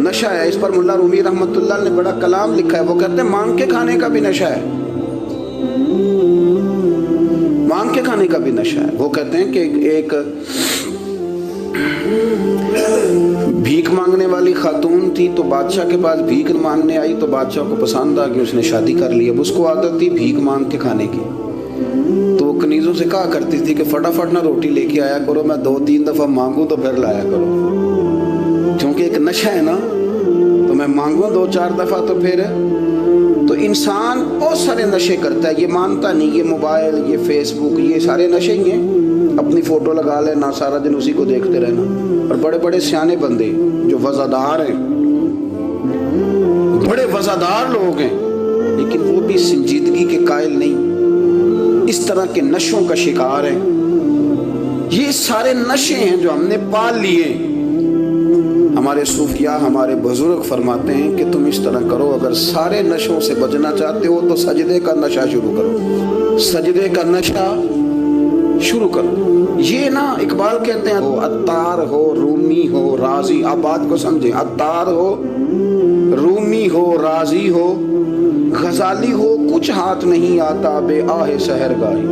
نشہ ہے. اس پر ملا رومی رحمۃ اللہ نے بڑا کلام لکھا ہے. وہ کہتے ہیں مانگ کے کھانے کا بھی نشہ ہے, مانگ کے کھانے کا بھی نشہ ہے. وہ کہتے ہیں کہ ایک بھیک مانگنے والی خاتون تھی, تو بادشاہ کے پاس بھیک مانگنے آئی, تو بادشاہ کو پسند آ گئی, اس نے شادی کر لی. اب اس کو عادت تھی بھیک مانگ کے کھانے کی, تو وہ کنیزوں سے کہا کرتی تھی کہ فٹافٹ نہ روٹی لے کے آیا کرو, میں 2-3 دفعہ مانگوں تو پھر لایا کرو, کیونکہ ایک نشہ ہے نا, تو میں مانگوں 2-4 دفعہ تو پھر. تو انسان بہت سارے نشے کرتا ہے, یہ مانتا نہیں, یہ موبائل, یہ فیس بک, یہ سارے نشے ہی ہیں. اپنی فوٹو لگا لینا, سارا دن اسی کو دیکھتے رہنا. اور بڑے بڑے سیانے بندے جو وزادار ہیں, بڑے وزادار لوگ ہیں, لیکن وہ بھی سنجیدگی کے قائل نہیں, اس طرح کے نشوں کا شکار ہیں. یہ سارے نشے ہیں جو ہم نے پال لیے. ہمارے صوفیاء, ہمارے بزرگ فرماتے ہیں کہ تم اس طرح کرو, اگر سارے نشوں سے بچنا چاہتے ہو تو سجدے کا نشہ شروع کرو, سجدے کا نشہ شروع کرو. یہ نا اقبال کہتے ہیں عطار ہو, رومی ہو, رازی. آپ بات کو سمجھیں, عطار ہو, رومی ہو, رازی ہو, غزالی ہو, کچھ ہاتھ نہیں آتا بے آہ سحر گاہی.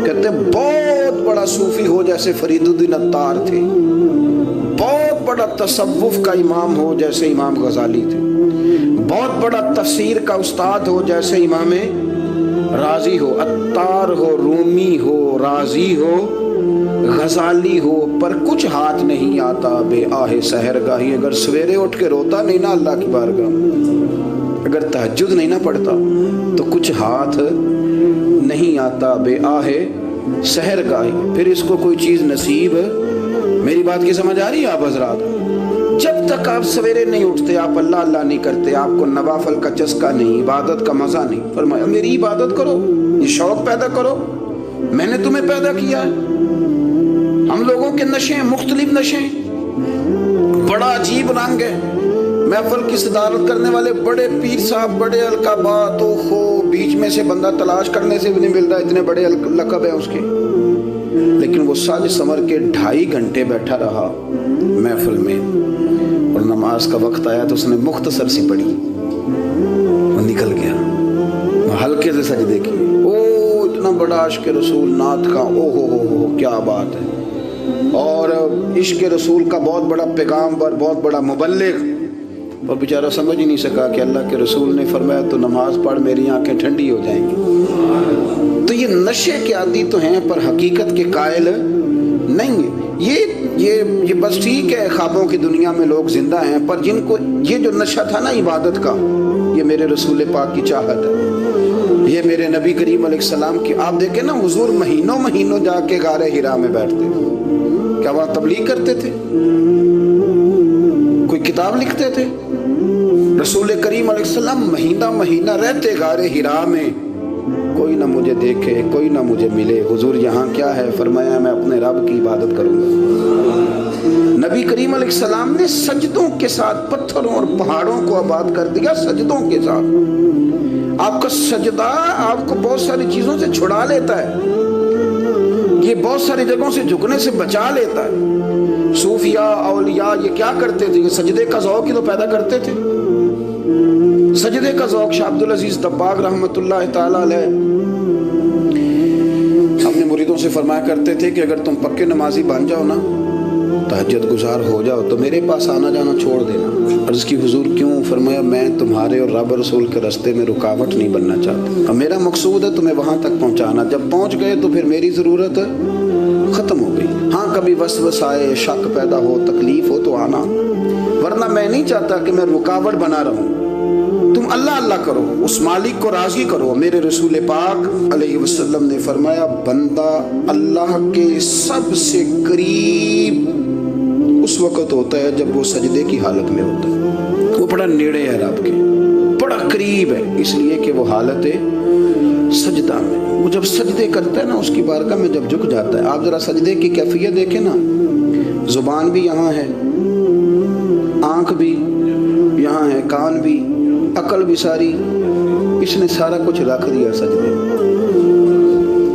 کہتے ہیں بہت بڑا صوفی ہو جیسے فرید الدین عطار تھے, بہت بڑا تصوف کا امام ہو جیسے امام غزالی تھے, بہت بڑا تفسیر کا استاد ہو جیسے امام رازی ہو. عطار ہو, رومی ہو, رازی ہو, غزالی ہو, پر کچھ ہاتھ نہیں آتا بے آہ سحر گاہی. اگر سویرے اٹھ کے روتا نہیں نا اللہ کی بارگاہ, اگر تہجد نہیں نہ پڑھتا, تو کچھ ہاتھ نہیں آتا بے آہ سحر گاہی. پھر اس کو کوئی چیز نصیب. میری بات کی سمجھ آ رہی ہے آپ حضرات؟ جب تک آپ سویرے نہیں اٹھتے, آپ اللہ اللہ نہیں کرتے, آپ کو نوافل کا چسکا نہیں, عبادت کا مزہ نہیں. فرمایا میری عبادت کرو, یہ شوق پیدا کرو, میں نے تمہیں پیدا کیا ہے. ہم لوگوں کے نشے ہیں, مختلف نشے ہیں, بڑا عجیب رنگ ہے. محفل کی صدارت کرنے والے بڑے پیر صاحب, بڑے القابات, اوہو, بیچ میں سے بندہ تلاش کرنے سے بھی نہیں مل رہا, اتنے بڑے لقب ہیں اس کے. لیکن وہ سج سمر کے 2.5 گھنٹے بیٹھا رہا محفل میں, اور نماز کا وقت آیا تو اس نے مختصر سی پڑھی, وہ نکل گیا. وہ ہلکے سے سجدے کیے. او اتنا بڑا عشق رسول نعت کا, او ہو کیا بات ہے. اور عشق رسول کا بہت بڑا پیغامبر, بہت بڑا مبلغ, اور بیچارہ سمجھ ہی نہیں سکا کہ اللہ کے رسول نے فرمایا تو نماز پڑھ, میری آنکھیں ٹھنڈی ہو جائیں گی. تو یہ نشے کے عادی تو ہیں, پر حقیقت کے قائل نہیں ہیں. یہ بس ٹھیک ہے, خوابوں کی دنیا میں لوگ زندہ ہیں, پر جن کو یہ جو نشہ تھا نا عبادت کا, یہ میرے رسول پاک کی چاہت ہے, یہ میرے نبی کریم علیہ السلام کی. آپ دیکھیں نا, حضور مہینوں جا کے غار حرا میں بیٹھتے. کیا وہاں تبلیغ کرتے تھے؟ کوئی کتاب لکھتے تھے؟ رسول کریم علیہ السلام مہینہ رہتے غار حرا میں. کوئی نہ مجھے دیکھے, کوئی نہ مجھے ملے. حضور یہاں کیا ہے؟ فرمایا میں اپنے رب کی عبادت کروں گا. نبی کریم علیہ السلام نے سجدوں کے ساتھ پتھروں اور پہاڑوں کو آباد کر دیا, سجدوں کے ساتھ. آپ کا سجدہ آپ کو بہت ساری چیزوں سے چھڑا لیتا ہے, یہ بہت ساری جگہوں سے جھکنے سے بچا لیتا ہے. صوفیاء, اولیاء یہ کیا کرتے تھے؟ یہ سجدے کا ذوق ہی تو پیدا کرتے تھے. سجدے کا ذوق. شاہ عبد العزیز دباغ رحمۃ اللہ تعالی علیہ اپنے مریدوں سے فرمایا کرتے تھے کہ اگر تم پکے نمازی بن جاؤ نا, تہجد گزار ہو جاؤ, تو میرے پاس آنا جانا چھوڑ دینا. عرض کی حضور کیوں؟ فرمایا میں تمہارے اور رب رسول کے راستے میں رکاوٹ نہیں بننا چاہتا, اب میرا مقصود ہے تمہیں وہاں تک پہنچانا. جب پہنچ گئے تو پھر میری ضرورت ختم ہو گئی. ہاں کبھی وسوسہ آئے, شک پیدا ہو, تکلیف ہو تو آنا, ورنہ میں نہیں چاہتا کہ میں رکاوٹ بنا رہوں. تم اللہ اللہ کرو, اس مالک کو راضی کرو. میرے رسول پاک علیہ وسلم نے فرمایا بندہ اللہ کے سب سے قریب اس وقت ہوتا ہے جب وہ سجدے کی حالت میں ہوتا ہے. وہ بڑا نیڑے ہے رب کے, بڑا قریب ہے, اس لیے کہ وہ حالت سجدہ میں. وہ جب سجدے کرتا ہے نا, اس کی بارگاہ میں جب جھک جاتا ہے. آپ ذرا سجدے کی کیفیت دیکھیں نا, زبان بھی یہاں ہے, آنکھ بھی یہاں ہے, کان بھی, عقل بھی ساری, اس نے سارا کچھ رکھ دیا سجدے.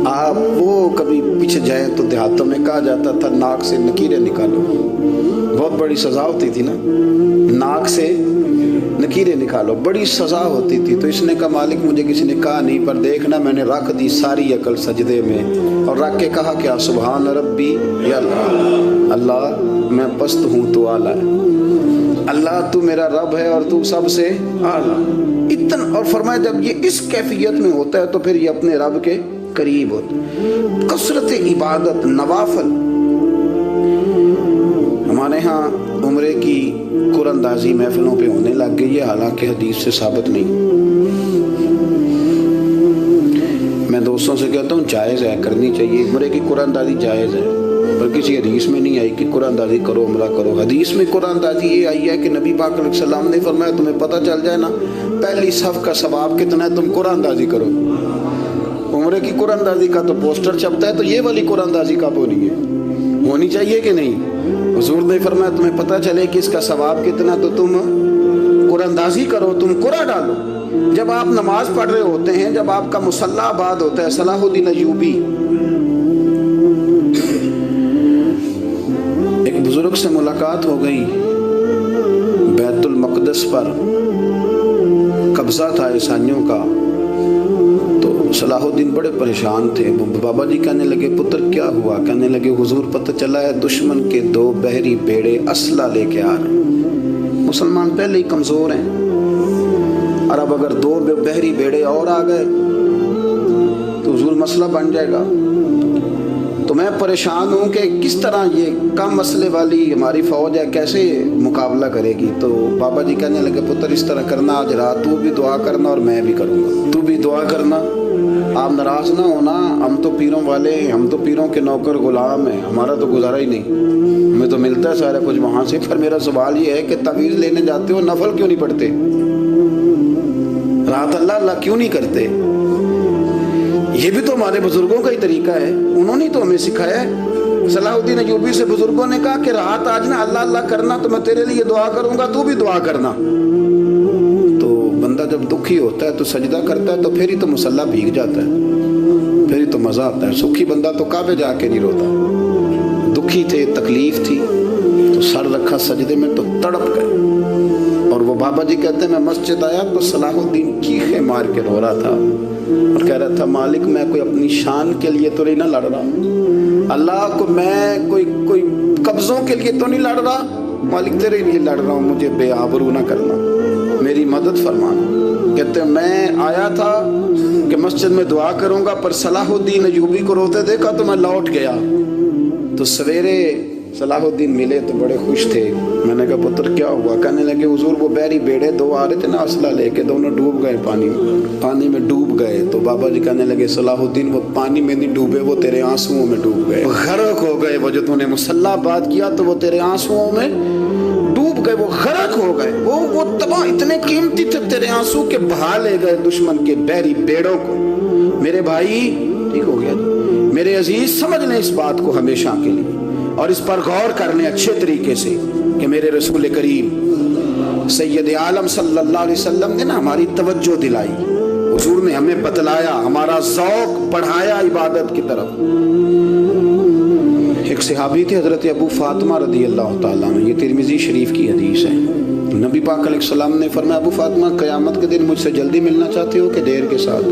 آپ وہ کبھی پیچھے جائیں تو دیہاتوں میں کہا جاتا تھا ناک سے نکیریں نکالو, بہت بڑی سزا ہوتی تھی نا، ناک سے نکیریں نکالو، بڑی سزا ہوتی تھی. تو اس نے کہا مالک مجھے کسی نے کہا نہیں، پر دیکھنا میں نے رکھ دی ساری عقل سجدے میں، اور رکھ کے کہا کیا سبحان ربی یا اللہ، اللہ میں پست ہوں تو اعلیٰ ہے، اللہ تو میرا رب ہے اور تو سب سے اعلیٰ. اتنا، اور فرمایا جب یہ اس کیفیت میں ہوتا ہے تو پھر یہ اپنے رب کے قریب ہوتا ہے. کثرت عبادت، نوافل. ہمارے ہاں عمرے کی قراندازی محفلوں پہ ہونے لگ گئی ہے، حالانکہ حدیث سے ثابت نہیں. میں دوستوں سے کہتا ہوں جائز ہے، کرنی چاہیے، عمرے کی قراندازی جائز ہے، پر کسی حدیث میں نہیں آئی کہ قراندازی کرو عمرہ کرو. حدیث میں قراندازی یہ آئی ہے کہ نبی پاک علیہ السلام نے فرمایا تمہیں پتہ چل جائے نا پہلی صف کا ثواب کتنا ہے، تم قراندازی کرو. عمرے کی قراندازی کا تو پوسٹر چھپتا ہے، تو یہ والی قراندازی کب ہونی ہے؟ ہونی چاہیے کہ نہیں؟ حضور نے فرمایا تمہیں پتہ چلے کہ اس کا ثواب کتنا تو تم قراندازی کرو، تم قرآن ڈالو. جب آپ نماز پڑھ رہے ہوتے ہیں، جب آپ کا مصلی آباد ہوتا ہے، صلاح الدین ایوبی ایک بزرگ سے ملاقات ہو گئی، بیت المقدس پر قبضہ تھا عیسائیوں کا. صلاح الدین بڑے پریشان تھے. بابا جی کہنے لگے پتر کیا ہوا؟ کہنے لگے حضور پتہ چلا ہے دشمن کے 2 بحری بیڑے اسلحہ لے کے آ رہے ہیں. مسلمان پہلے ہی کمزور ہیں، اور اب اگر 2 بحری بیڑے اور آ گئے تو حضور مسئلہ بن جائے گا. تو میں پریشان ہوں کہ کس طرح یہ کم مسئلے والی ہماری فوج ہے کیسے مقابلہ کرے گی. تو بابا جی کہنے لگے پتر اس طرح کرنا، آج رات تو بھی دعا کرنا اور میں بھی کروں گا، تو بھی دعا کرنا. آپ ناراض نہ ہونا، ہم تو پیروں والے ہیں، ہم تو پیروں کے نوکر غلام ہیں، ہمارا تو گزارا ہی نہیں، ہمیں تو ملتا ہے سارا کچھ وہاں سے. پھر میرا سوال یہ ہے کہ تعویذ لینے جاتے ہو نفل کیوں نہیں پڑھتے؟ رات اللہ اللہ کیوں نہیں کرتے؟ یہ بھی تو ہمارے بزرگوں کا ہی طریقہ ہے، انہوں نے تو ہمیں سکھایا ہے. صلاح الدین ایوبی سے بزرگوں نے کہا کہ رات آج نا اللہ اللہ کرنا، تو میں تیرے لیے دعا کروں گا، تو بھی دعا کرنا. بندہ جب دکھی ہوتا ہے تو سجدہ کرتا ہے، تو پھر ہی تو مصلی بھیگ جاتا ہے، پھر ہی تو مزہ آتا ہے. سکھی بندہ تو کعبے جا کے نہیں روتا. دکھی تھے، تکلیف تھی، تو سر رکھا سجدے میں تو تڑپ گئے. اور وہ بابا جی کہتے ہیں میں مسجد آیا تو صلاح الدین چیخیں مار کے رو رہا تھا اور کہہ رہا تھا مالک میں کوئی اپنی شان کے لیے تو نہیں نہ لڑ رہا، اللہ کو میں کوئی قبضوں کے لیے تو نہیں لڑ رہا، مالک تیرے لیے لڑ رہا ہوں، مجھے بے آبرو نہ کرنا، میری مدد فرمانا. کہتے ہیں میں آیا تھا کہ مسجد میں دعا کروں گا، پر صلاح الدین ایوبی کو روتے دیکھا تو میں لوٹ گیا. تو سویرے صلاح الدین ملے تو بڑے خوش تھے. میں نے کہا پتر کیا ہوا؟ کہنے لگے حضور وہ بحری بیڑے 2 آ رہے تھے نا اسلحہ لے کے، دونوں ڈوب گئے پانی میں ڈوب گئے. تو بابا جی کہنے لگے صلاح الدین وہ پانی میں نہیں ڈوبے، وہ تیرے آنسوؤں میں ڈوب گئے، غرق ہو گئے. وہ جو تو نے مصلی بات کیا تو وہ تیرے آنسوؤں میں ڈوب گئے، وہ غرق ہو گئے، وہ تباہ اتنے قیمتی تھے تیرے آنسو کے بہا لے گئے دشمن کے بحری بیڑوں کو. میرے بھائی ٹھیک ہو گیا جی، میرے عزیز سمجھ لیں اس بات کو ہمیشہ کے لیے، اور اس پر غور کر لیں اچھے طریقے سے کہ میرے رسول کریم سید عالم صلی اللہ علیہ وسلم نے نا ہماری توجہ دلائی، حضور نے ہمیں بتلایا، ہمارا ذوق بڑھایا عبادت کی طرف. ایک صحابی تھے حضرت ابو فاطمہ رضی اللہ تعالیٰ عنہ، یہ ترمذی شریف کی حدیث ہے. نبی پاک علیہ السلام نے فرمایا ابو فاطمہ قیامت کے دن مجھ سے جلدی ملنا چاہتے ہو کہ دیر کے ساتھ؟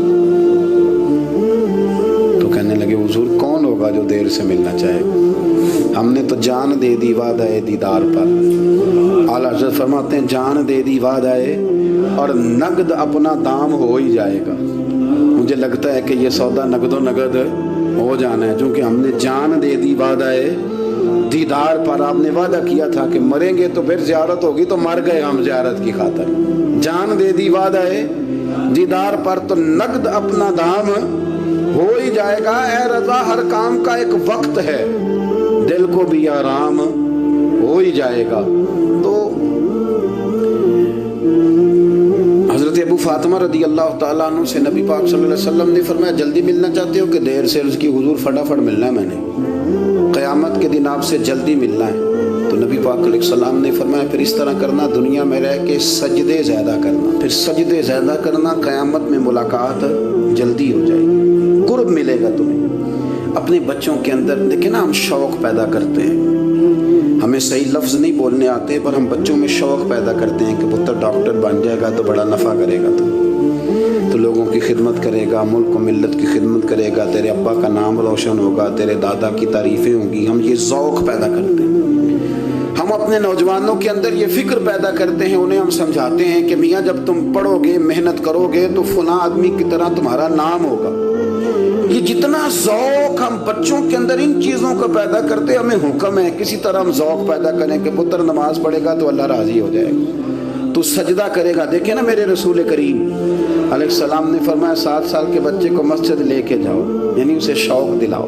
تو کہنے لگے حضور کون ہوگا جو دیر سے ملنا چاہے، ہم نے تو جان دے دی وعدہ دیدار پر. اعلیٰ حضرت فرماتے ہیں جان دے دی وعدہ اور نقد اپنا دام ہو ہی جائے گا. مجھے لگتا ہے کہ یہ سودا نقد و نقد ہو جانا ہے، چونکہ ہم نے جان دے دی وعدہ دیدار پر. آپ نے وعدہ کیا تھا کہ مریں گے تو پھر زیارت ہوگی، تو مر گئے ہم زیارت کی خاطر. جان دے دی وعدہ دیدار پر تو نقد اپنا دام ہو ہی جائے گا. اے رضا ہر کام کا ایک وقت ہے، دل کو بھی آرام ہو ہی جائے گا. تو حضرت ابو فاطمہ رضی اللہ تعالیٰ عنہ سے نبی پاک صلی اللہ علیہ وسلم نے فرمایا جلدی ملنا چاہتے ہو کہ دیر سے؟ اس کی حضور فٹافٹ ملنا ہے، میں نے قیامت کے دن آپ سے جلدی ملنا ہے. تو نبی پاک علیہ السلام نے فرمایا پھر اس طرح کرنا دنیا میں رہ کے سجدے زیادہ کرنا، پھر سجدے زیادہ کرنا، قیامت میں ملاقات جلدی ہو جائے گی، قرب ملے گا تمہیں. اپنے بچوں کے اندر دیکھیں نا ہم شوق پیدا کرتے ہیں، ہمیں صحیح لفظ نہیں بولنے آتے پر ہم بچوں میں شوق پیدا کرتے ہیں کہ پتر ڈاکٹر بن جائے گا تو بڑا نفع کرے گا، تو لوگوں کی خدمت کرے گا، ملک و ملت کی خدمت کرے گا، تیرے ابا کا نام روشن ہوگا، تیرے دادا کی تعریفیں ہوں گی۔ ہم یہ ذوق پیدا کرتے ہیں، ہم اپنے نوجوانوں کے اندر یہ فکر پیدا کرتے ہیں، انہیں ہم سمجھاتے ہیں کہ میاں جب تم پڑھو گے، محنت کرو گے تو فلاں آدمی کی طرح تمہارا نام ہوگا۔ یہ جتنا ذوق ہم بچوں کے اندر ان چیزوں کو پیدا کرتے، ہمیں حکم ہے کسی طرح ہم ذوق پیدا کریں کہ پتر نماز پڑھے گا تو اللہ راضی ہو جائے گا، تو سجدہ کرے گا۔ دیکھیں نا میرے رسول کریم علیہ السلام نے فرمایا 7 سال کے بچے کو مسجد لے کے جاؤ، یعنی اسے شوق دلاؤ،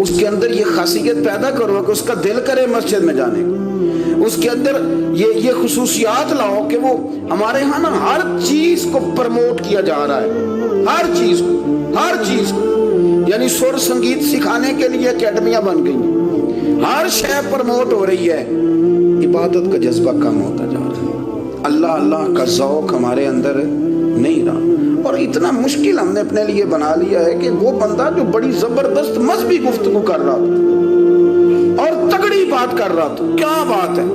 اس کے اندر یہ خاصیت پیدا کرو کہ اس کا دل کرے مسجد میں جانے کو، اس کے اندر یہ خصوصیات لاؤ کہ وہ ہمارے ہاں نا ہر چیز کو پرموٹ کیا جا رہا ہے، ہر چیز کو، یعنی سر سنگیت سکھانے کے لیے اکیڈمیاں بن گئی، ہر شے پرموٹ ہو رہی ہے، عبادت کا جذبہ کم ہوتا جا رہا ہے، اللہ کا ذوق ہمارے اندر نہیں رہا۔ اور اتنا مشکل ہم نے اپنے لیے بنا لیا ہے کہ وہ بندہ جو بڑی زبردست مذہبی گفتگو کر رہا تھا اور تگڑی بات کر رہا تھا، کیا بات ہے،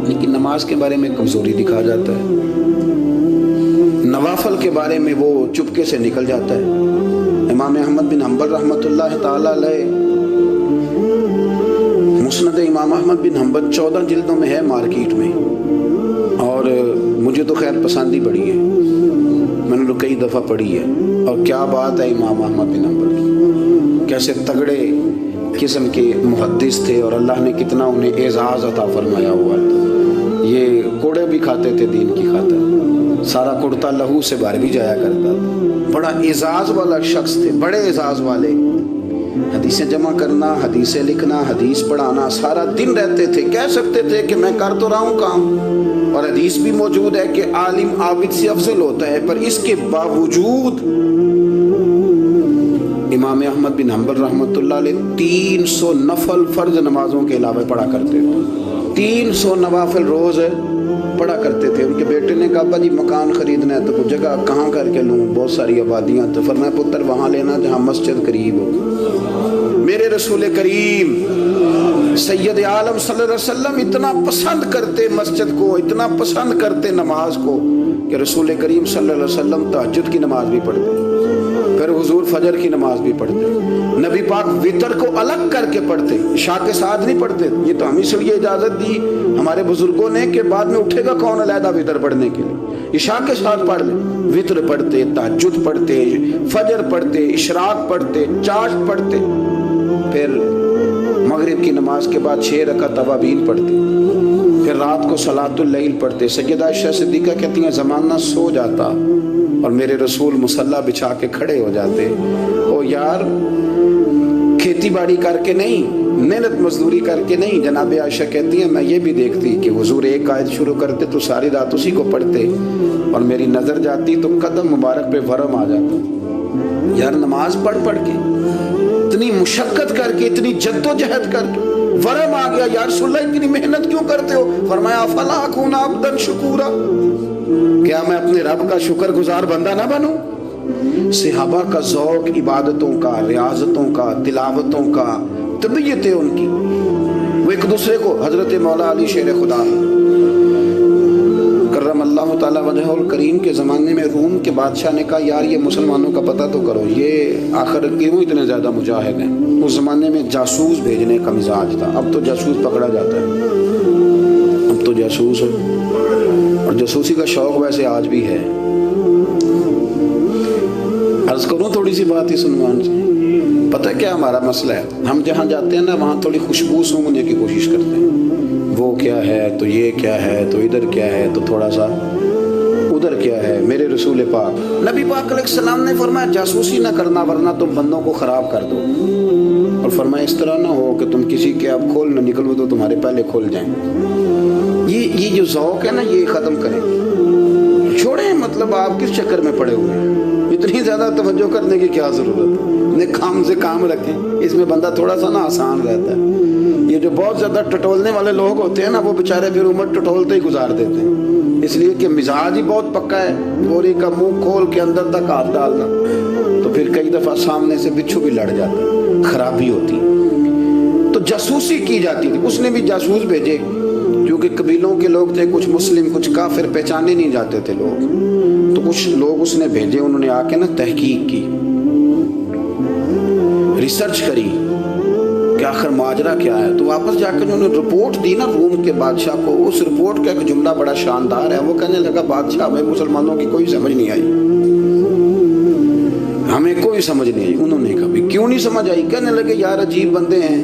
لیکن نماز کے بارے میں کمزوری دکھا جاتا ہے، نوافل کے بارے میں وہ چپکے سے نکل جاتا ہے۔ امام احمد بن حنبل رحمۃ اللہ تعالی علیہ، مسند امام احمد بن حنبل 14 جلدوں میں ہے مارکیٹ میں، اور مجھے تو خیر پسند ہی پڑی ہے، میں نے تو کئی دفعہ پڑھی ہے، اور کیا بات ہے امام احمد بن حنبل کی، کیسے تگڑے قسم کے محدث تھے اور اللہ نے کتنا انہیں اعزاز عطا فرمایا ہوا تھا۔ یہ کوڑے بھی کھاتے تھے دین کی خاطر، سارا کرتا لہو سے باہر بھی جایا کرتا تھا، بڑا اعزاز والا شخص تھے، بڑے اعزاز والے، حدیثیں جمع کرنا، حدیثیں لکھنا، حدیث پڑھانا، سارا دن رہتے تھے۔ کہہ سکتے تھے کہ میں کر تو رہا ہوں کام، اور حدیث بھی موجود ہے کہ عالم عابد سے افضل ہوتا ہے، پر اس کے باوجود امام احمد بن حنبل رحمۃ اللہ علیہ 300 نفل فرض نمازوں کے علاوہ پڑھا کرتے تھے، 300 نوافل روز پڑھا کرتے تھے۔ ان کے بیٹے نے کہا ابا جی مکان خریدنا ہے تو وہ جگہ کہاں کر کے لوں، بہت ساری آبادیاں، تو فرمایا پتر وہاں لینا جہاں مسجد قریب ہو۔ میرے رسول کریم سید عالم صلی اللہ علیہ وسلم اتنا پسند کرتے مسجد کو، اتنا پسند کرتے نماز کو، کہ رسول کریم صلی اللہ علیہ وسلم تہجد کی نماز بھی پڑھتے، پھر حضور فجر کی نماز بھی پڑھتے، نبی پاک وتر کو الگ کر کے پڑھتے، عشاء کے ساتھ نہیں پڑھتے۔ یہ تو ہم اس لیے اجازت دی ہمارے بزرگوں نے کہ بعد میں اٹھے گا کون علیحدہ وتر پڑھنے کے لیے، عشاء کے ساتھ پڑھ لیں۔ وتر پڑھتے، تہجد پڑھتے، فجر پڑھتے، اشراق پڑھتے، چاشت پڑھتے، پھر مغرب کی نماز کے بعد 6 رکعت اوابین پڑھتے، پھر رات کو صلاۃ اللیل پڑھتے۔ سیدہ عائشہ صدیقہ کہتی ہیں زمانہ سو جاتا اور میرے رسول مصلی بچھا کے کھڑے ہو جاتے، او یار کھیتی باڑی کر کے نہیں، محنت مزدوری کر کے نہیں۔ جناب عائشہ کہتی ہیں میں یہ بھی دیکھتی کہ حضور ایک آیت شروع کرتے تو ساری رات اسی کو پڑھتے، اور میری نظر جاتی تو قدم مبارک پہ ورم آ جاتا۔ یار نماز پڑھ کے اتنی مشقت کر کے، اتنی جد و جہد کر کے ورم آ گیا، یا رسول اللہ اتنی محنت کیوں کرتے ہو؟ فرمایا افلا اکون عبدا شکورا، کیا میں اپنے رب کا شکر گزار بندہ نہ بنوں؟ صحابہ کا ذوق عبادتوں کا، ریاضتوں کا، تلاوتوں کا، طبیعت ہے ان کی، وہ ایک دوسرے کو، حضرت مولا علی شیر خدا کرم اللہ تعالیٰ وجہ الکریم کے زمانے میں روم کے بادشاہ نے کہا یار یہ مسلمانوں کا پتہ تو کرو، یہ آخر کیوں اتنے زیادہ مجاہد ہیں؟ اس زمانے میں جاسوس بھیجنے کا مزاج تھا، اب تو جاسوس پکڑا جاتا ہے، اب تو جاسوس ہے، اور جاسوسی کا شوق ویسے آج بھی ہے۔ عرض کروں تھوڑی سی بات ہی سنوان سے، پتہ کیا ہمارا مسئلہ ہے؟ ہم جہاں جاتے ہیں نا وہاں تھوڑی خوشبو سونگنے کی کوشش کرتے ہیں، وہ کیا ہے تو یہ کیا ہے تو ادھر کیا ہے تو تھوڑا سا ادھر کیا ہے۔ میرے رسول پاک نبی پاک علیہ السلام نے فرمایا جاسوسی نہ کرنا ورنہ تم بندوں کو خراب کر دو، اور فرمایا اس طرح نہ ہو کہ تم کسی کے اب کھول نہ نکلو تو تمہارے پہلے کھول جائیں۔ یہ جو ذوق ہے نا یہ ختم کریں، چھوڑیں، مطلب آپ کس چکر میں پڑے ہوئے ہیں، اتنی زیادہ توجہ کرنے کی کیا ضرورت ہے؟ اپنے کام سے کام رکھیں، اس میں بندہ تھوڑا سا نا آسان رہتا ہے۔ یہ جو بہت زیادہ ٹٹولنے والے لوگ ہوتے ہیں نا وہ بیچارے پھر عمر ٹٹولتے ہی گزار دیتے ہیں، اس لیے کہ مزاج ہی بہت پکا ہے، گوری کا منہ کھول کے اندر تک ہاتھ ڈالنا، تو پھر کئی دفعہ سامنے سے بچھو بھی لڑ جاتا ہے، خرابی ہوتی ہے۔ تو جاسوسی کی جاتی تھی. اس نے بھی جاسوس بھیجے کیونکہ قبیلوں کے لوگ تھے, کچھ مسلم کچھ کافر, پہچانے نہیں جاتے تھے لوگ. تو کچھ لوگ اس نے بھیجے, انہوں نے آ کے نا تحقیق کی, ریسرچ کری کہ آخر ماجرا کیا ہے. تو واپس جا کے انہوں نے رپورٹ دی نا روم کے بادشاہ کو. اس رپورٹ کا ایک جملہ بڑا شاندار ہے. وہ کہنے لگا بادشاہ ہمیں مسلمانوں کی کوئی سمجھ نہیں آئی, ہمیں کوئی سمجھ نہیں آئی. انہوں نے کہا بھی کیوں نہیں سمجھ آئی؟ کہنے لگے یار عجیب بندے ہیں,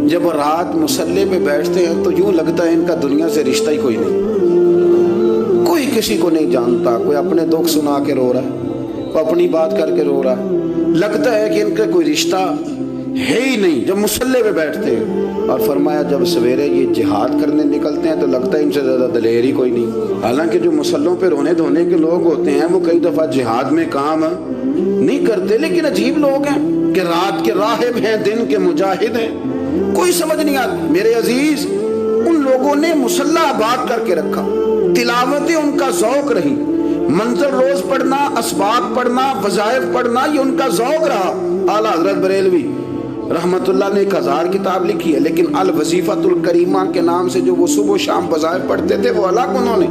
جب رات مسلح پہ بیٹھتے ہیں تو یوں لگتا ہے ان کا دنیا سے رشتہ ہی کوئی نہیں, کوئی کسی کو نہیں جانتا. کوئی اپنے دکھ سنا کے رو رہا ہے, کوئی اپنی بات کر کے رو رہا ہے. لگتا ہے کہ ان کا کوئی رشتہ ہے ہی نہیں جب مسلح پہ بیٹھتے ہیں. اور فرمایا جب سویرے یہ جہاد کرنے نکلتے ہیں تو لگتا ہے ان سے زیادہ دلیر ہی کوئی نہیں. حالانکہ جو مسلحوں پہ رونے دھونے کے لوگ ہوتے ہیں وہ کئی دفعہ جہاد میں کام نہیں کرتے, لیکن عجیب لوگ ہیں کہ رات کے راہب ہیں, دن کے مجاہد ہیں, کوئی سمجھ نہیں آتی. میرے عزیز, ان لوگوں نے مسلح آباد کر کے رکھا, تلاوتیں ان کا ذوق رہی, منظر روز پڑھنا, اسباق پڑھنا, وظائف پڑھنا, یہ ان کا ذوق رہا. اعلیٰ حضرت بریلوی رحمت اللہ نے 1000 کتاب لکھی ہے, لیکن الوظیفۃ الکریمہ کے نام سے جو وہ صبح و شام وظائف پڑھتے تھے وہ الگ انہوں نے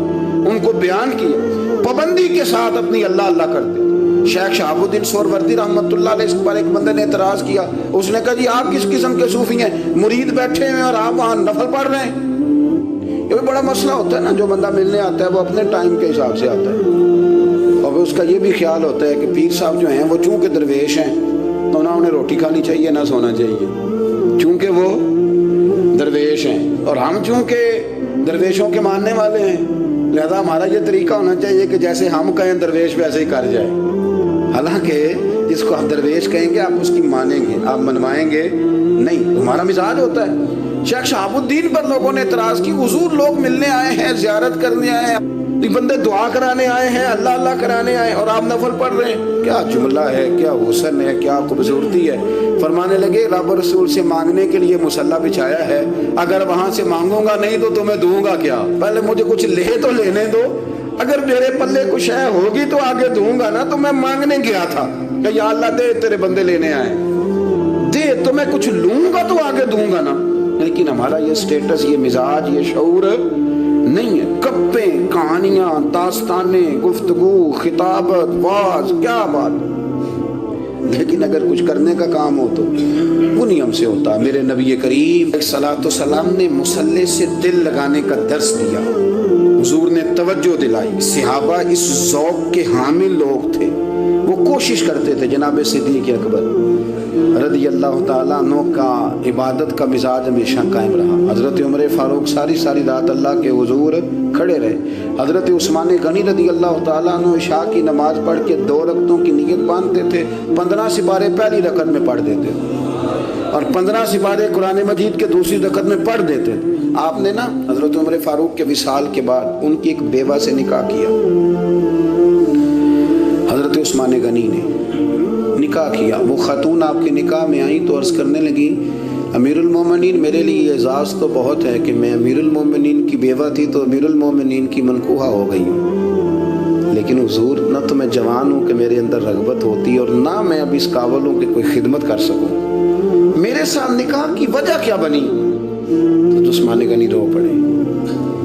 ان کو بیان کیا, پابندی کے ساتھ اپنی اللہ اللہ کرتے. شیخ شہاب الدین سہروردی رحمت اللہ علیہ, اس پر ایک بندے نے اعتراض کیا. اس نے کہا جی آپ کس قسم کے صوفی ہیں, مرید بیٹھے ہیں اور آپ وہاں نفل پڑھ رہے ہیں. یہ بھی بڑا مسئلہ ہوتا ہے نا, جو بندہ ملنے آتا ہے وہ اپنے ٹائم کے حساب سے آتا ہے, اور اس کا یہ بھی خیال ہوتا ہے کہ پیر صاحب جو ہیں وہ چونکہ درویش ہیں تو نہ انہیں روٹی کھانی چاہیے نہ سونا چاہیے, چونکہ وہ درویش ہیں, اور ہم چونکہ درویشوں کے ماننے والے ہیں لہذا ہمارا یہ طریقہ ہونا چاہیے کہ جیسے ہم کہیں درویش ویسے ہی کر جائے. حالانکہ جس کو ہم درویش کہیں گے آپ اس کی مانیں گے, آپ منوائیں گے نہیں, ہمارا مزاج ہوتا ہے. شیخ شہاب الدین پر لوگوں نے اعتراض کی, حضور لوگ ملنے آئے ہیں, زیارت کرنے آئے ہیں, بندے دعا کرانے آئے ہیں, اللہ اللہ کرانے آئے ہیں, اور آپ نفل پڑھ رہے ہیں. کیا جملہ ہے, کیا حسن ہے, کیا خوبصورتی ہے. فرمانے لگے رب رسول سے مانگنے کے لیے مصلی بچھایا ہے, اگر وہاں سے مانگوں گا نہیں تو تمہیں دوں گا کیا, پہلے مجھے کچھ لے تو لینے دو, اگر میرے پلے کچھ ہے ہوگی تو آگے دوں گا نا. تو میں مانگنے گیا تھا کہ یا اللہ دے, تیرے بندے لینے آئے, دے تو میں کچھ لوں گا تو آگے دوں گا نا. لیکن ہمارا یہ سٹیٹس, یہ مزاج, یہ شعور نہیں ہے. گپیں, کہانیاں, داستانیں, گفتگو, خطابت, واز, کیا بات. لیکن اگر کچھ کرنے کا کام ہو تو وہ نہیں ہم سے ہوتا. میرے نبی کریم صلوات و سلام نے مصلی سے دل لگانے کا درس دیا, حضور نے توجہ دلائی. صحابہ اس ذوق کے حامل لوگ تھے, وہ کوشش کرتے تھے. جناب صدیق اکبر رضی اللہ تعالیٰ عنہ کا عبادت کا مزاج ہمیشہ قائم رہا. حضرت عمر فاروق ساری رات اللہ کے حضور کھڑے رہے. حضرت عثمان غنی رضی اللہ تعالیٰ عنہ عشاء کی نماز پڑھ کے 2 رکعتوں کی نیت باندھتے تھے, 15 سپارے پہلی رکعت میں پڑھ دیتے اور 15 سپارے قرآن مجید کے دوسری رکعت میں پڑھ دیتے. آپ نے نا حضرت عمر فاروق کے وصال کے بعد ان کی ایک بیوہ سے نکاح کیا. حضرت عثمان غنی نے نکاح کیا. وہ خاتون آپ کے نکاح میں آئیں تو عرض کرنے لگی امیر المومنین میرے لیے اعزاز تو بہت ہے کہ میں امیر المومنین کی بیوہ تھی تو امیر المومنین کی منکوحہ ہو گئی ہوں, لیکن حضور نہ تو میں جوان ہوں کہ میرے اندر رغبت ہوتی اور نہ میں اب اس قابل ہوں کہ کوئی خدمت کر سکوں. میرے ساتھ نکاح کی وجہ کیا بنی؟ تو عثمان غنی رو پڑے.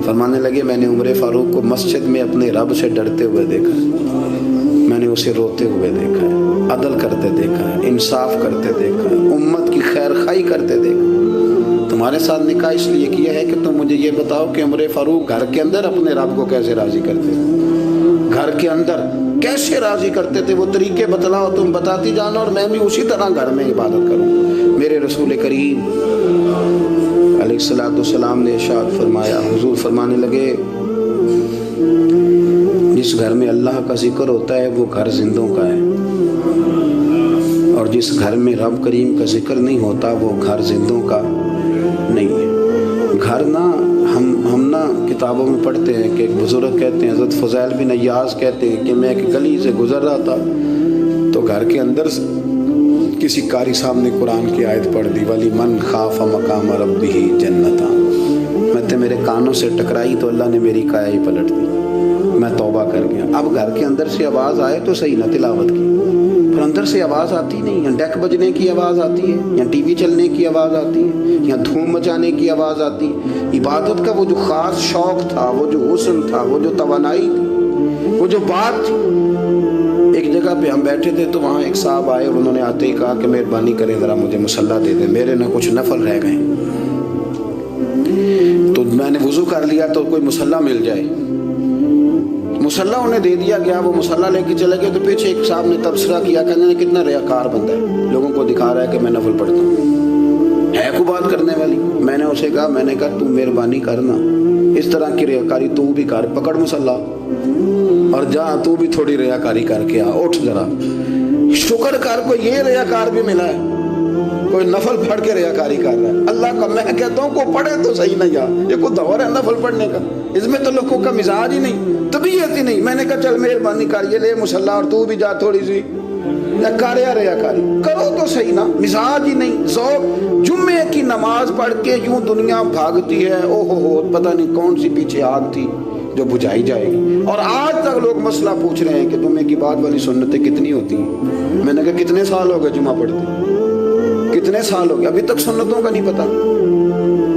فرمانے لگے میں نے عمر فاروق کو مسجد میں اپنے رب سے ڈرتے ہوئے دیکھا ہے, میں نے اسے روتے ہوئے دیکھا ہے, عدل کرتے دیکھا ہے, انصاف کرتے دیکھا ہے, امت کی خیر خواہی کرتے دیکھا. تمہارے ساتھ نکاح اس لیے کیا ہے کہ تم مجھے یہ بتاؤ کہ عمر فاروق گھر کے اندر اپنے رب کو کیسے راضی کرتے تھے, گھر کے اندر کیسے راضی کرتے تھے, وہ طریقے بتلاؤ, تم بتاتی جانا اور میں بھی اسی طرح گھر میں عبادت کروں. میرے رسول کریم علیہ الصلوۃ والسلام نے ارشاد فرمایا, حضور فرمانے لگے جس گھر میں اللہ کا ذکر ہوتا ہے وہ گھر زندوں کا ہے, اور جس گھر میں رب کریم کا ذکر نہیں ہوتا وہ گھر زندوں کا نہیں ہے. گھر نا ہم نا کتابوں میں پڑھتے ہیں کہ ایک بزرگ کہتے ہیں, حضرت فضیل بن ایاز کہتے ہیں کہ میں ایک گلی سے گزر رہا تھا تو گھر کے اندر کسی قاری صاحب نے قرآن کی آیت پڑھ دی, ولی من خاف مقام ربہ جنتان. میں میرے کانوں سے ٹکرائی تو اللہ نے میری کایا ہی پلٹ دی. میں توبہ کر گیا. اب گھر کے اندر سے آواز آئے تو صحیح نہ تلاوت کی, پر اندر سے آواز آتی نہیں, یا ڈیک بجنے کی آواز آتی ہے, یا ٹی وی چلنے کی آواز آتی ہے, یا دھوم مچانے کی آواز آتی ہے. عبادت کا وہ جو خاص شوق تھا, وہ جو حسن تھا, وہ جو توانائی تھی, وہ جو بات تھی. ایک جگہ پہ ہم بیٹھے تھے تو وہاں ایک صاحب آئے اور انہوں نے آتے ہی کہا کہ مہربانی کریں ذرا مجھے مصلی دے دیں, میرے نہ کچھ نفل رہ گئے. تو میں نے وضو کر لیا تو کوئی مصلی مل جائے. مصلی انہیں دے دیا گیا, وہ مصلی لے کے چلے گئے. تو پیچھے ایک صاحب نے تبصرہ کیا, کہنے نے کتنا ریاکار بندہ ہے, لوگوں کو دکھا رہا ہے کہ میں نفل پڑھتا ہوں, ہے کو بات کرنے والی. میں نے اسے کہا, میں نے کہا تو مہربانی کرنا, اس طرح کی ریاکاری تو بھی کر, پکڑ مصلی اور جا تو بھی تھوڑی ریاکاری کر کے آ, اٹھ ذرا شکر کر, کوئی یہ ریاکار بھی ملا ہے, کوئی نفل پڑھ کے ریاکاری کر رہا ہے. اللہ کا میں کہتا ہوں کو پڑھے تو صحیح نہیں, یہ کوئی دور ہے نفل پڑھنے کا, اس میں تو لوگوں کا مزاج ہی نہیں, طبیعت ہی نہیں. میں نے کہا چل مہربانی کر, یہ لے مصلی اور تو بھی جا تھوڑی سی یا کر یا ریاکاری کرو تو صحیح نا, مزاج ہی نہیں. ذوق جمعے کی نماز پڑھ کے یوں دنیا بھاگتی ہے, او ہو پتہ نہیں کون سی پیچھے آگ تھی جو بجھائی جائے گی. اور آج تک لوگ مسئلہ پوچھ رہے ہیں کہ جمعے کی بعد والی سنتیں کتنی ہوتی ہیں. میں نے کہا کتنے سال ہو گئے جمعہ پڑھتے, کتنے سال ہو گئے, ابھی تک سنتوں کا نہیں پتا,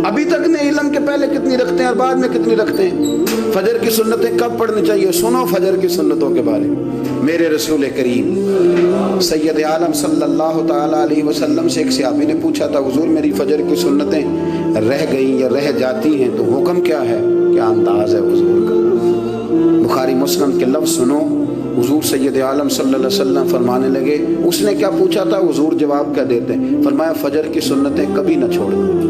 ابھی تک نے علم کے پہلے کتنی رکھتے ہیں اور بعد میں کتنی رکھتے ہیں. فجر کی سنتیں کب پڑھنی چاہیے, سنو فجر کی سنتوں کے بارے میں. میرے رسول کریم سید عالم صلی اللہ تعالیٰ علیہ وسلم سے ایک صحابی نے پوچھا تھا, حضور میری فجر کی سنتیں رہ گئیں یا رہ جاتی ہیں تو حکم کیا ہے, کیا انداز ہے حضور کا. بخاری مسلم کے لفظ سنو, حضور سید عالم صلی اللہ علیہ وسلم فرمانے لگے. اس نے کیا پوچھا تھا, حضور جواب کیا دیتے ہیں, فرمایا فجر کی سنتیں کبھی نہ چھوڑنا,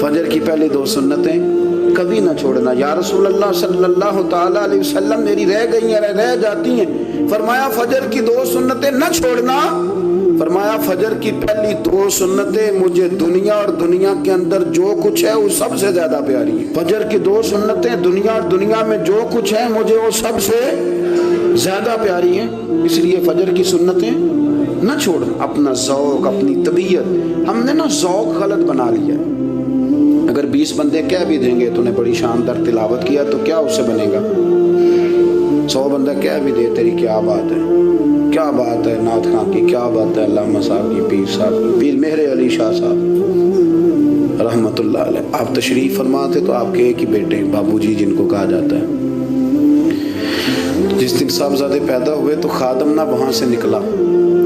فجر کی پہلی 2 سنتیں کبھی نہ چھوڑنا. یا رسول اللہ صلی اللہ تعالیٰ علیہ وسلم میری رہ گئی ہیں, رہ جاتی ہیں. فرمایا فجر کی 2 سنتیں نہ چھوڑنا, فرمایا فجر کی پہلی 2 سنتیں مجھے دنیا اور دنیا کے اندر جو کچھ ہے وہ سب سے زیادہ پیاری ہے. فجر کی 2 سنتیں دنیا اور دنیا میں جو کچھ ہے مجھے وہ سب سے زیادہ پیاری ہیں, اس لیے فجر کی سنتیں نہ چھوڑ. اپنا ذوق, اپنی طبیعت, ہم نے نا ذوق غلط بنا لیا ہے. اگر 20 بندے کہہ بھی دیں گے تو نے بڑی شاندار تلاوت کیا تو کیا اس سے بنے گا, 100 بندہ کہہ بھی دے تیری کیا بات ہے, کیا بات ہے نعت خان کی, کیا بات ہے علامہ صاحب کی, پیر صاحب کی, پیر مہر علی شاہ صاحب رحمت اللہ علیہ. آپ تشریف فرما تھے تو آپ کے ایک ہی بیٹے بابو جی جن کو کہا جاتا ہے, جس دن صاحبزادے پیدا ہوئے تو خادم نہ وہاں سے نکلا.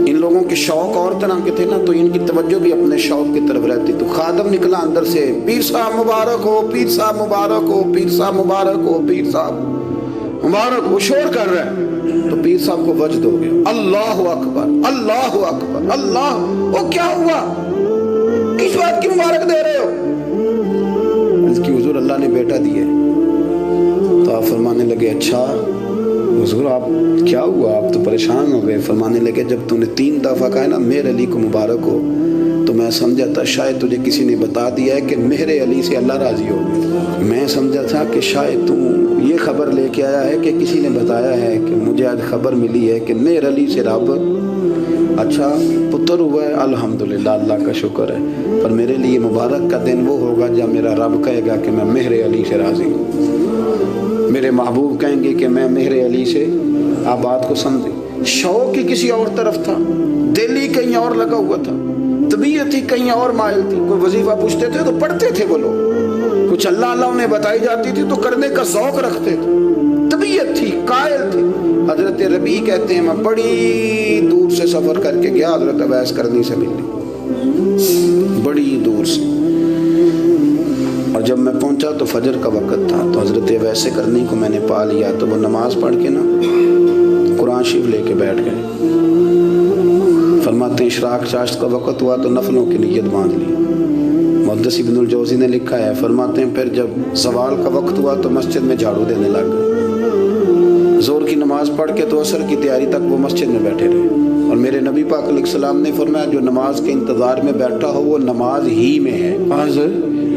ان لوگوں کے شوق اور طرح کے تھے نا, تو ان کی توجہ بھی اپنے شوق کی طرف رہتی. تو خادم نکلا اندر سے, پیر صاحب مبارک ہو, پیر صاحب مبارک ہو, پیر صاحب مبارک ہو, پیر صاحب مبارک ہو, شور کر رہا ہے. تو پیر صاحب کو وجد ہو گیا, اللہ اکبر, اللہ اکبر, اللہ. وہ کیا ہوا, کس بات کی مبارک دے رہے ہو؟ اس کی حضور اللہ نے بیٹا دیا. تو آپ فرمانے لگے, اچھا حضور آپ کیا ہوا, آپ تو پریشان ہو گئے. فرمانے لگے, جب تو نے 3 دفعہ کہا نا مہر علی کو مبارک ہو, تو میں سمجھا تھا شاید تجھے کسی نے بتا دیا ہے کہ مہر علی سے اللہ راضی ہو گیا. میں سمجھا تھا کہ شاید تو یہ خبر لے کے آیا ہے کہ کسی نے بتایا ہے کہ مجھے آج خبر ملی ہے کہ مہر علی سے رب اچھا پتر ہوا ہے, الحمدللہ اللہ کا شکر ہے. پر میرے لیے مبارک کا دن وہ ہوگا جب میرا رب کہے گا کہ میں مہر علی سے راضی ہوں, میرے محبوب کہیں گے کہ میں مہر علی سے. آپ بات کو سمجھیں, شوق ہی کسی اور طرف تھا, دل ہی کہیں اور لگا ہوا تھا, طبیعت ہی کہیں اور مائل تھی. کوئی وظیفہ پوچھتے تھے تو پڑھتے تھے وہ لوگ, کچھ اللہ اللہ انہیں بتائی جاتی تھی تو کرنے کا ذوق رکھتے تھے, طبیعت تھی, قائل تھی. حضرت ربیع کہتے ہیں میں بڑی دور سے سفر کر کے گیا حضرت اویس کرنی سے ملنے, بڑی دور سے. اور جب میں پہنچا تو فجر کا وقت تھا, تو حضرت اویس کرنی کو میں نے پا لیا. تو وہ نماز پڑھ کے نا قرآن شریف لے کے بیٹھ گئے. فرماتے ہیں اشراق چاشت کا وقت ہوا تو نفلوں کی نیت باندھ لی. محدث ابن الجوزی نے لکھا ہے, فرماتے ہیں پھر جب زوال کا وقت ہوا تو مسجد میں جھاڑو دینے لگ گئے. زور کی نماز پڑھ کے تو عصر کی تیاری تک وہ مسجد میں بیٹھے رہے. اور میرے نبی پاک علیہ السلام نے فرمایا جو نماز کے انتظار میں بیٹھا ہو وہ نماز ہی میں ہے,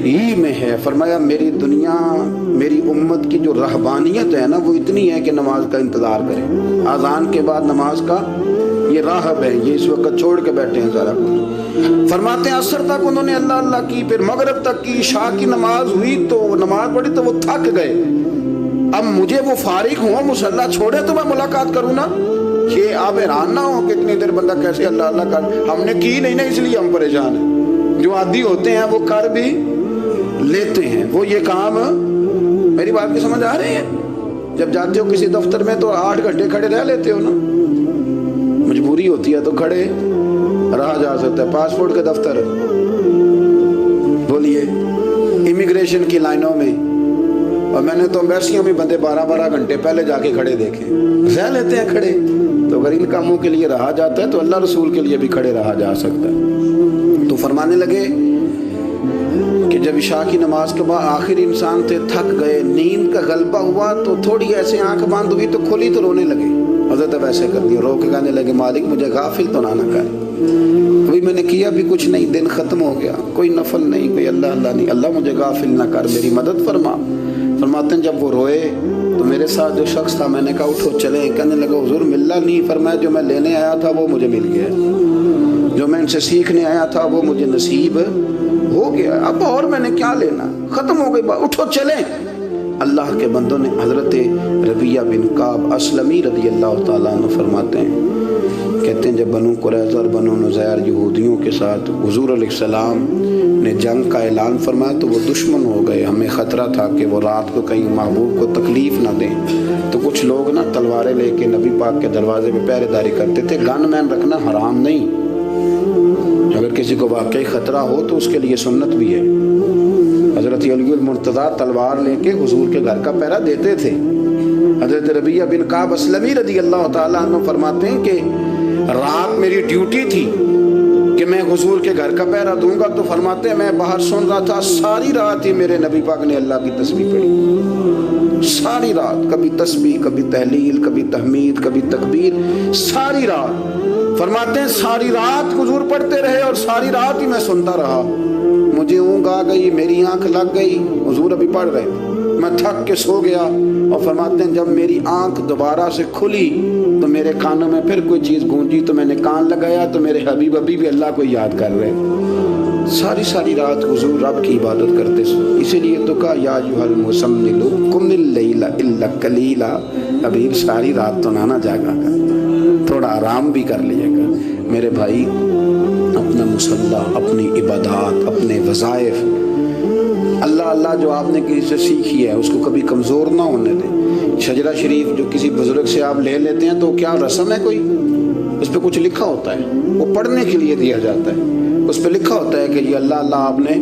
ہی میں ہے. فرمایا میری دنیا, میری امت کی جو رہبانیت ہے نا وہ اتنی ہے کہ نماز کا انتظار کرے. اذان کے بعد نماز کا یہ راہب ہے, یہ اس وقت چھوڑ کے بیٹھے ہیں سارا کچھ. فرماتے ہیں عصر تک انہوں نے اللہ اللہ کی, پھر مغرب تک کی, عشاء کی نماز ہوئی تو نماز پڑھی تو وہ تھک گئے. اب مجھے وہ فارغ ہوں اور مصلی چھوڑے تو میں ملاقات کروں نا. یہ آپ حیران نہ ہو کہ اتنی دیر بندہ کیسے اللہ اللہ کر. ہم نے کی نہیں نا اس لیے ہم پریشان ہیں. جو عادی ہوتے ہیں وہ کر بھی لیتے ہیں. وہ یہ کام, میری بات کی سمجھ آ رہی ہے؟ جب جاتے ہو کسی دفتر میں تو 8 گھنٹے کھڑے رہ لیتے ہو نا. مجبوری ہوتی ہے تو کھڑے رہا جا سکتا ہے. پاسپورٹ کے دفتر, بولیے, امیگریشن کی لائنوں میں, اور میں نے تو امبیسیوں میں بندے 12 گھنٹے پہلے جا کے کھڑے دیکھے. رہ لیتے ہیں کھڑے. تو اگر ان کاموں کے لیے رہا جاتا ہے تو اللہ رسول کے لیے بھی کھڑے رہا جا سکتا ہے. تو فرمانے لگے کہ جب عشاء کی نماز کے بعد آخر انسان تھے, تھک گئے, نیند کا غلبہ ہوا, تو تھوڑی ایسے آنکھ بند ہوئی تو کھلی تو رونے لگے. حضرت ویسے کر دیا, رو کے کہنے لگے مالک مجھے غافل تو نہ کر, ابھی میں نے کیا بھی کچھ نہیں, دن ختم ہو گیا, کوئی نفل نہیں, کوئی اللہ اللہ نہیں, اللہ مجھے غافل نہ کر, میری مدد فرما. فرماتے ہیں جب وہ روئے تو میرے ساتھ جو شخص تھا, میں نے کہا اٹھو چلیں. کہنے لگا حضور ملا نہیں. فرمایا جو میں لینے آیا تھا وہ مجھے مل گیا, جو میں ان سے سیکھنے آیا تھا وہ مجھے نصیب ہو گیا, اب اور میں نے کیا لینا, ختم ہو گئی بات, اٹھو چلیں. اللہ کے بندوں نے حضرت ربیہ بن کعب اسلمی رضی اللہ تعالیٰ عنہ فرماتے ہیں, کہتے ہیں جب بنو قریظہ اور بنو نذیر یہودیوں کے ساتھ حضور علیہ السلام نے جنگ کا اعلان فرمایا تو وہ دشمن ہو گئے. ہمیں خطرہ تھا کہ وہ رات کو کہیں محبوب کو تکلیف نہ دیں, تو کچھ لوگ نا تلواریں لے کے نبی پاک کے دروازے پہ پہرے داری کرتے تھے. گن مین رکھنا حرام نہیں, اگر کسی کو واقعی خطرہ ہو تو اس کے لیے سنت بھی ہے. حضرت علی المرتضیٰ تلوار لے کے حضور کے گھر کا پہرا دیتے تھے. حضرت ربیہ بن کعب اسلمی رضی اللہ تعالیٰ عنہ فرماتے ہیں کہ رات میری ڈیوٹی تھی کہ میں حضور کے گھر کا پہرا دوں گا. تو فرماتے ہیں میں باہر سن رہا تھا, ساری رات ہی میرے نبی پاک نے اللہ کی تسبیح پڑھی. ساری رات, کبھی تسبیح, کبھی تحلیل, کبھی تحمید, کبھی تکبیر, ساری رات. فرماتے ہیں ساری رات حضور پڑھتے رہے اور ساری رات ہی میں سنتا رہا. مجھے اونگ آ گئی, میری آنکھ لگ گئی, حضور ابھی پڑھ رہے, میں تھک کے سو گیا. اور فرماتے ہیں جب میری آنکھ دوبارہ سے کھلی تو میرے کانوں میں پھر کوئی چیز گونجی, تو میں نے کان لگایا تو میرے حبیب ابھی بھی اللہ کو یاد کر رہے. ساری رات حضور رب کی عبادت کرتے. اسی لیے تو کہا یا ایھا المزمل قم اللیل الا قلیلا, حبیب ساری رات تو نہ جاگا کر, تھوڑا آرام بھی کر لیے گا. میرے بھائی اپنا مصلی, اپنی عبادات, اپنے وظائف, اللہ اللہ جو آپ نے کسی سے سیکھی ہے اس کو کبھی کمزور نہ ہونے دیں. شجرہ شریف جو کسی بزرگ سے آپ لے لیتے ہیں تو کیا رسم ہے کوئی, اس پہ کچھ لکھا ہوتا ہے, وہ پڑھنے کے لیے دیا جاتا ہے. اس پہ لکھا ہوتا ہے کہ یہ اللہ اللہ آپ نے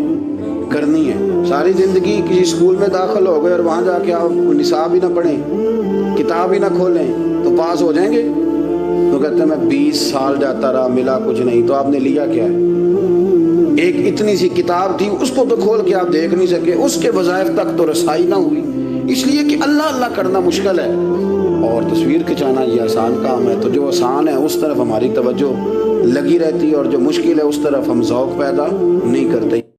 کرنی ہے. ساری زندگی کسی اسکول میں داخل ہو گئے اور وہاں جا کے آپ نصاب ہی نہ پڑھیں, کتاب ہی نہ کھولیں تو پاس ہو جائیں گے. تو کہتے ہیں میں 20 سال جاتا رہا ملا کچھ نہیں. تو آپ نے لیا کیا ہے؟ ایک اتنی سی کتاب تھی, اس کو تو کھول کے آپ دیکھ نہیں سکے, اس کے وظائف تک تو رسائی نہ ہوئی. اس لیے کہ اللہ اللہ کرنا مشکل ہے اور تصویر کھنچانا یہ آسان کام ہے. تو جو آسان ہے اس طرف ہماری توجہ لگی رہتی ہے اور جو مشکل ہے اس طرف ہم ذوق پیدا نہیں کرتے.